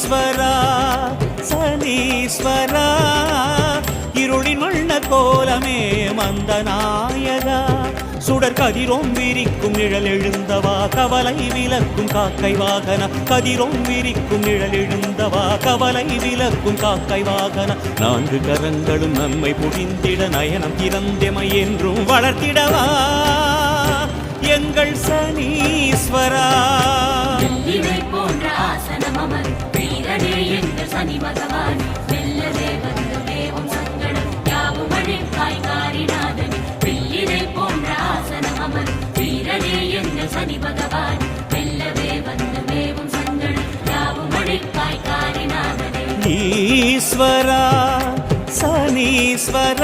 ஈஸ்வரா சனீஸ்வரா இருளின் வண்ண கோலமே மந்த நாயகா சுடர் கதிரோம் விரிக்கும் நிழல் எழுந்தவா கவலை விலக்கும் காக்கை வாகன கதிரோம் விரிக்கும் நிழல் எழுந்தவா கவலை விலக்கும் காக்கை வாகன நான்கு கரங்களும் நன்மை புரிந்திட நயனம் திறந்தெமை என்றும் வளர்த்திடவா எங்கள் சனீஸ்வரா போன்ற ஆசனம் அமர் வீரனே எங்கள் சனி பகவான் வெல்லவே வந்து வேவும் சங்கடம் யாவும் அழைக்காய் காரிநாதன் வெள்ளினை போன்ற ஆசனம் அமர் வீரனே எங்கள் சனி பகவான் வெல்லவே வந்து வேவும் சங்கடம் யாவும் அழைக்காய் காரிநாதனே ஈஸ்வரா சனீஸ்வரா